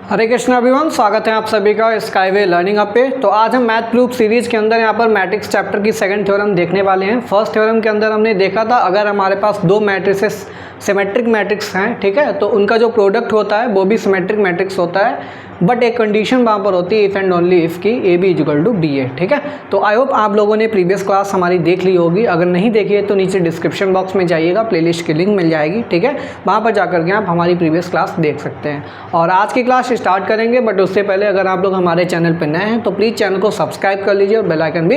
हरे Krishna everyone, स्वागत है आप सभी का स्काईवे लर्निंग अप पे। तो आज हम मैथ प्रूफ सीरीज़ के अंदर यहाँ पर मैट्रिक्स चैप्टर की सेकंड थ्योरम देखने वाले हैं। फर्स्ट थ्योरम के अंदर हमने देखा था अगर हमारे पास दो मैट्रिसेस सिमेट्रिक मैट्रिक्स हैं, ठीक है, तो उनका जो प्रोडक्ट होता है वो भी सिमेट्रिक मैट्रिक्स होता है, बट एक कंडीशन वहाँ पर होती है इफ़ एंड ओनली इफ़ की A B equal to B है, ठीक है। तो आई होप आप लोगों ने प्रीवियस क्लास हमारी देख ली होगी। अगर नहीं देखी है तो नीचे डिस्क्रिप्शन बॉक्स में जाइएगा, प्लेलिस्ट की लिंक मिल जाएगी, ठीक है, वहाँ पर जाकर के आप हमारी प्रीवियस क्लास देख सकते हैं। और आज की क्लास स्टार्ट करेंगे, बट उससे पहले अगर आप लोग हमारे चैनल पर नए हैं तो प्लीज़ चैनल को सब्सक्राइब कर लीजिए और बेल आइकन भी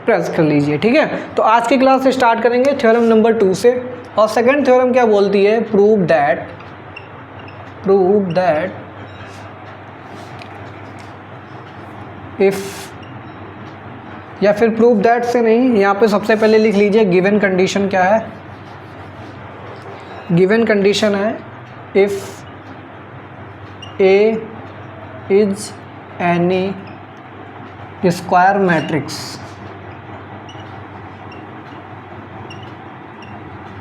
प्रेस कर लीजिए, ठीक है। तो आज की क्लास स्टार्ट करेंगे थ्योरम नंबर 2 से। और सेकंड थ्योरम क्या बोलती है? प्रूव दैट इफ़, या फिर प्रूव दैट से नहीं, यहाँ पे सबसे पहले लिख लीजिए गिवन कंडीशन क्या है। गिवन कंडीशन है if A is any square matrix,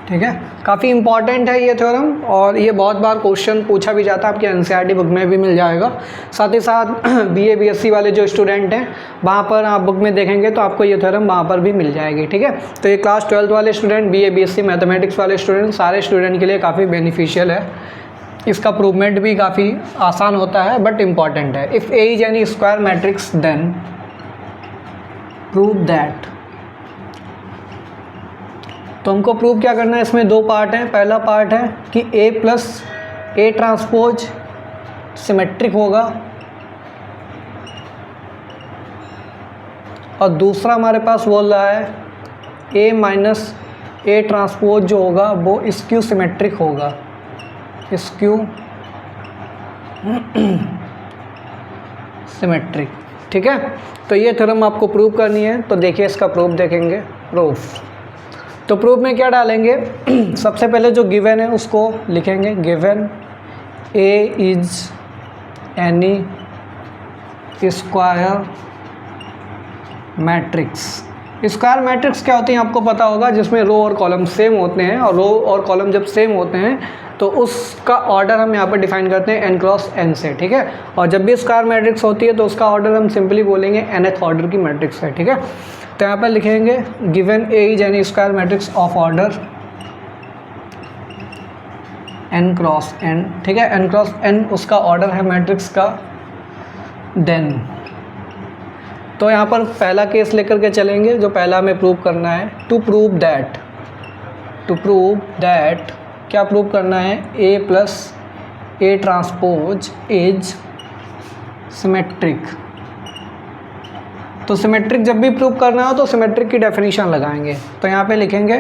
ठीक है। काफ़ी इंपॉर्टेंट है ये थ्योरम और ये बहुत बार क्वेश्चन पूछा भी जाता है, आपके एनसीईआरटी बुक में भी मिल जाएगा। साथ ही साथ बीए बीएससी वाले जो स्टूडेंट हैं वहाँ पर आप बुक में देखेंगे तो आपको ये थ्योरम वहाँ पर भी मिल जाएगी, ठीक है। तो ये क्लास 12 वाले स्टूडेंट, बीए बीएससी मैथमेटिक्स वाले स्टूडेंट, सारे स्टूडेंट के लिए काफ़ी बेनिफिशियल है। इसका प्रूवमेंट भी काफ़ी आसान होता है बट इम्पॉर्टेंट है। If A is any square matrix then prove that. तो हमको प्रूव क्या करना है, इसमें दो पार्ट हैं। पहला पार्ट है कि ए प्लस ए ट्रांसपोज सिमेट्रिक होगा, और दूसरा हमारे पास बोल रहा है ए माइनस ए ट्रांसपोज जो होगा वो स्क्यू सिमेट्रिक होगा, स्क्यू सिमेट्रिक, ठीक है। तो ये थ्योरम आपको प्रूव करनी है। तो देखिए इसका प्रूफ देखेंगे। प्रूफ, तो प्रूफ में क्या डालेंगे? सबसे पहले जो गिवन है उसको लिखेंगे। Given A is any square matrix. Square matrix क्या होती है आपको पता होगा, जिसमें रो और कॉलम सेम होते हैं, और रो और कॉलम जब सेम होते हैं तो उसका ऑर्डर हम यहाँ पर डिफाइन करते हैं n क्रॉस n से, ठीक है। और जब भी स्क्वायर मैट्रिक्स होती है तो उसका ऑर्डर हम सिंपली बोलेंगे nth ऑर्डर की मैट्रिक्स है, ठीक है। तो यहाँ पर लिखेंगे given A is any square matrix of order n cross n, ठीक है। n क्रॉस n उसका ऑर्डर है मैट्रिक्स का। देन तो यहाँ पर पहला केस लेकर के चलेंगे, जो पहला हमें प्रूव करना है। टू प्रूव दैट क्या प्रूव करना है? A plus A transpose is symmetric. तो सिमेट्रिक जब भी प्रूव करना हो तो सिमेट्रिक की डेफिनेशन लगाएंगे। तो यहाँ पे लिखेंगे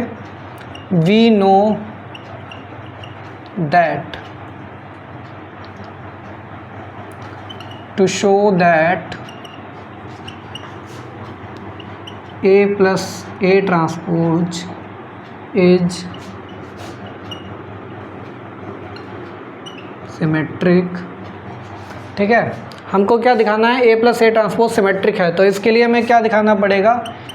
we know that to show that A plus A transpose is symmetric, ठीक है। हमको क्या दिखाना है? A plus A transpose symmetric है। तो इसके लिए हमें क्या दिखाना पड़ेगा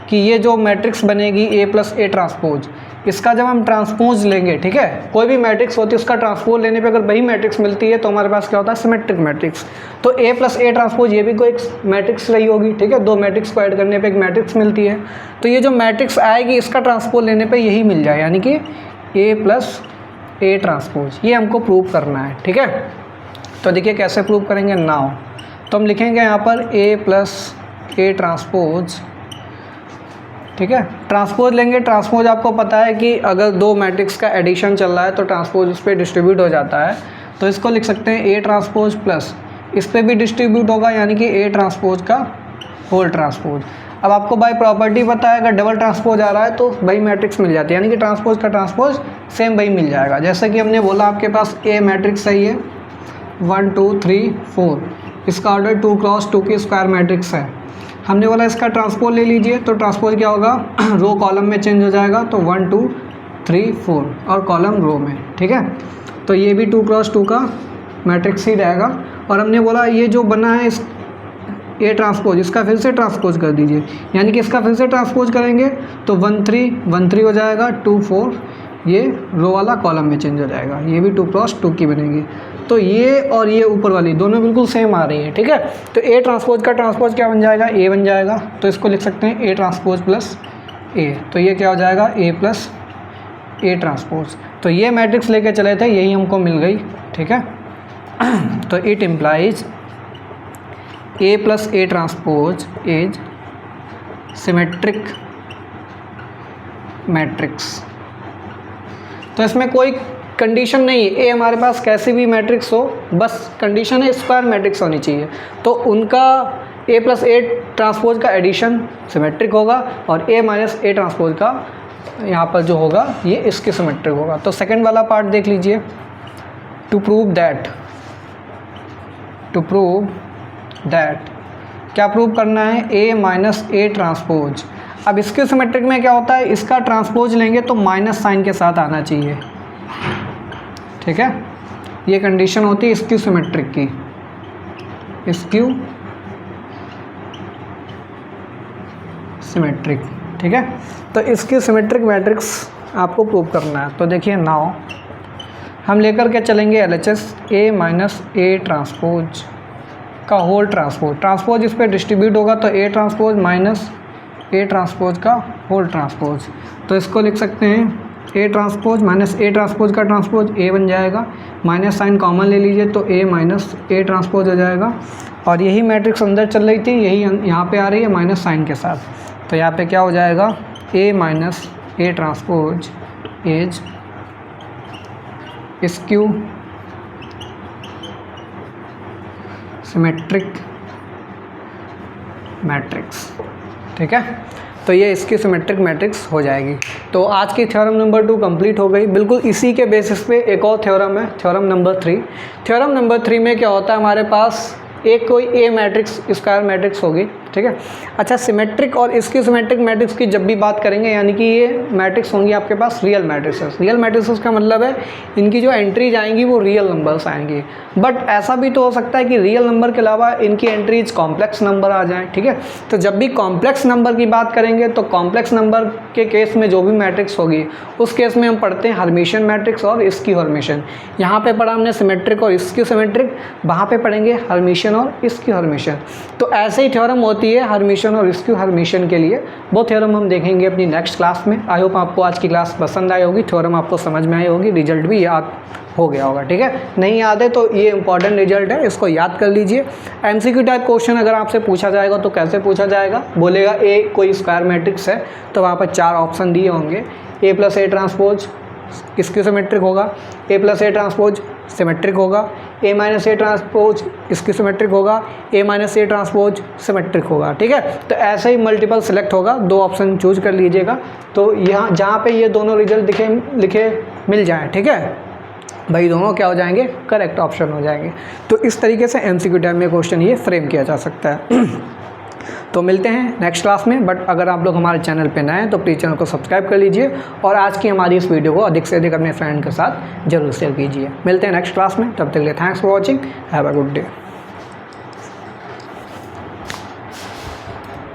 कि ये जो मैट्रिक्स बनेगी ए प्लस ए ट्रांसपोज, इसका जब हम ट्रांसपोज लेंगे, ठीक है, कोई भी मैट्रिक्स होती है उसका ट्रांसपोज लेने पे अगर वही मैट्रिक्स मिलती है तो हमारे पास क्या होता है? Symmetric matrix. तो ए प्लस ए ट्रांसपोज ये भी कोई एक मैट्रिक्स रही होगी, ठीक है। दो मैट्रिक्स को ऐड करने पे एक मैट्रिक्स मिलती है। तो ये जो मैट्रिक्स आएगी इसका ट्रांसपोज लेने पर यही मिल जाए, यानी कि ए प्लस ए ट्रांसपोज। ये हमको प्रूव करना है, ठीक है। तो देखिए कैसे प्रूव करेंगे नाउ। तो हम लिखेंगे यहाँ पर ए प्लस ए ट्रांसपोज, ठीक है। ट्रांसपोज लेंगे। ट्रांसपोज आपको पता है कि अगर दो मैट्रिक्स का एडिशन चल रहा है तो ट्रांसपोज उस पर डिस्ट्रीब्यूट हो जाता है। तो इसको लिख सकते हैं ए ट्रांसपोज प्लस इस पर भी डिस्ट्रीब्यूट होगा, यानी कि ए ट्रांसपोज का होल ट्रांसपोज। अब आपको बाय प्रॉपर्टी पता है अगर डबल ट्रांसपोज आ रहा है तो वही मैट्रिक्स मिल जाती है, यानी कि ट्रांसपोज का ट्रांसपोज सेम वही मिल जाएगा। जैसे कि हमने बोला आपके पास ए मैट्रिक्स सही है 1 2 3 4, इसका ऑर्डर 2 क्रॉस 2 की स्क्वायर मैट्रिक्स है। हमने बोला इसका ट्रांसपोज ले लीजिए, तो ट्रांसपोज क्या होगा? रो कॉलम में चेंज हो जाएगा, तो 1 2 3 4 और कॉलम रो में, ठीक है। तो ये भी 2 क्रॉस 2 का मैट्रिक्स ही रहेगा। और हमने बोला ये जो बना है इस ए ट्रांसपोज, इसका फिर से ट्रांसपोज कर दीजिए, यानी कि इसका फिर से ट्रांसपोज करेंगे तो 1 3 1 3 हो जाएगा, 2 4, ये रो वाला कॉलम में चेंज हो जाएगा, ये भी 2 क्रॉस 2 की बनेगी। तो ये और ये ऊपर वाली दोनों बिल्कुल सेम आ रही हैं, ठीक है। तो ए ट्रांसपोज का ट्रांसपोज क्या बन जाएगा, ए बन जाएगा, तो इसको लिख सकते हैं ए ट्रांसपोज प्लस ए, तो ये क्या हो जाएगा ए प्लस ए ट्रांसपोज। तो ये मैट्रिक्स लेके चले थे, यही हमको मिल गई, ठीक है। तो it implies A plus A transpose is symmetric matrix. तो इसमें कोई कंडीशन नहीं है, ए हमारे पास कैसी भी मैट्रिक्स हो, बस कंडीशन है स्क्वायर मैट्रिक्स होनी चाहिए। तो उनका ए प्लस ए ट्रांसपोज का एडिशन सिमेट्रिक होगा और ए माइनस ए ट्रांसपोज का यहाँ पर जो होगा ये इसके सिमेट्रिक होगा। तो सेकंड वाला पार्ट देख लीजिए, टू प्रूव दैट क्या प्रूव करना है, ए माइनस ए ट्रांसपोज। अब इसके सिमेट्रिक में क्या होता है, इसका ट्रांसपोज लेंगे तो माइनस साइन के साथ आना चाहिए, ठीक है। ये कंडीशन होती है स्क्यू सिमेट्रिक की, स्क्यू सिमेट्रिक, ठीक है। तो इसकी सिमेट्रिक मैट्रिक्स आपको प्रूव करना है। तो देखिए नाउ हम लेकर के चलेंगे LHS A minus A transpose का होल ट्रांसपोज इस पर डिस्ट्रीब्यूट होगा, तो A transpose minus A transpose का होल ट्रांसपोज। तो इसको लिख सकते हैं A transpose minus A transpose का ट्रांसपोज ए बन जाएगा, माइनस साइन कॉमन ले लीजिए तो ए माइनस ए ट्रांसपोज हो जाएगा। और यही मैट्रिक्स अंदर चल रही थी, यही यहाँ पे आ रही है माइनस साइन के साथ, तो यहाँ पे क्या हो जाएगा A minus A transpose is skew symmetric matrix, ठीक है। तो ये इसकी सिमेट्रिक मैट्रिक्स हो जाएगी। तो आज की थ्योरम नंबर 2 कंप्लीट हो गई। बिल्कुल इसी के बेसिस पे एक और थ्योरम है, थ्योरम नंबर 3। थ्योरम नंबर 3 में क्या होता है, हमारे पास एक कोई ए मैट्रिक्स स्क्वायर मैट्रिक्स होगी, ठीक है। अच्छा, सिमेट्रिक और इसकी सिमेट्रिक मैट्रिक्स की जब भी बात करेंगे, यानी कि ये मैट्रिक्स होंगी आपके पास रियल मैट्रिक्सेस। रियल मैट्रिक्सेस का मतलब है इनकी जो एंट्रीज आएंगी वो रियल नंबर्स आएंगी। बट ऐसा भी तो हो सकता है कि रियल नंबर के अलावा इनकी एंट्रीज कॉम्प्लेक्स नंबर आ जाएँ, ठीक है। तो जब भी कॉम्प्लेक्स नंबर की बात करेंगे तो कॉम्प्लेक्स नंबर के केस में जो भी मैट्रिक्स होगी उस केस में हम पढ़ते हैं हर्मिशियन मैट्रिक्स और इसकी हर्मिशियन। यहाँ पे पढ़ा हमने सिमेट्रिक और इसकी सिमेट्रिक, वहाँ पे पढ़ेंगे हर्मिशियन और इसकी हर्मिशियन। तो ऐसे ही थ्योरम होती है हर्मिशियन और इसकी हर्मिशियन के लिए। वो थ्योरम हम देखेंगे अपनी नेक्स्ट क्लास में। आई होप आपको आज की क्लास पसंद आई होगी, थ्योरम आपको समझ में आई होगी, रिजल्ट भी याद हो गया होगा, ठीक है। नहीं याद है तो ये इंपॉर्टेंट रिजल्ट है, इसको याद कर लीजिए। MCQ टाइप क्वेश्चन अगर आपसे पूछा जाएगा तो कैसे पूछा जाएगा, बोलेगा ए कोई स्क्वायर मैट्रिक्स है, तो वहाँ पर 4 ऑप्शन दिए होंगे, ए प्लस ए ट्रांसपोज इसकी सिमेट्रिक होगा, ए प्लस ए ट्रांसपोज सिमेट्रिक होगा, ए माइनस ए ट्रांसपोज इसकी सिमेट्रिक होगा, ए माइनस ए ट्रांसपोज सिमेट्रिक होगा, ठीक है। तो ऐसे ही मल्टीपल सिलेक्ट होगा, 2 ऑप्शन चूज कर लीजिएगा। तो यहाँ जहाँ पे ये दोनों रिजल्ट लिखे मिल जाएँ, ठीक है, भाई दोनों क्या हो जाएंगे, करेक्ट ऑप्शन हो जाएंगे। तो इस तरीके से MCQ टाइप में क्वेश्चन ये फ्रेम किया जा सकता है। तो मिलते हैं नेक्स्ट क्लास में। बट अगर आप लोग हमारे चैनल पे नए हैं तो प्लीज़ चैनल को सब्सक्राइब कर लीजिए और आज की हमारी इस वीडियो को अधिक से अधिक अपने फ्रेंड के साथ जरूर शेयर कीजिए। मिलते हैं नेक्स्ट क्लास में, तब तक के लिए thanks for watching, have a good day.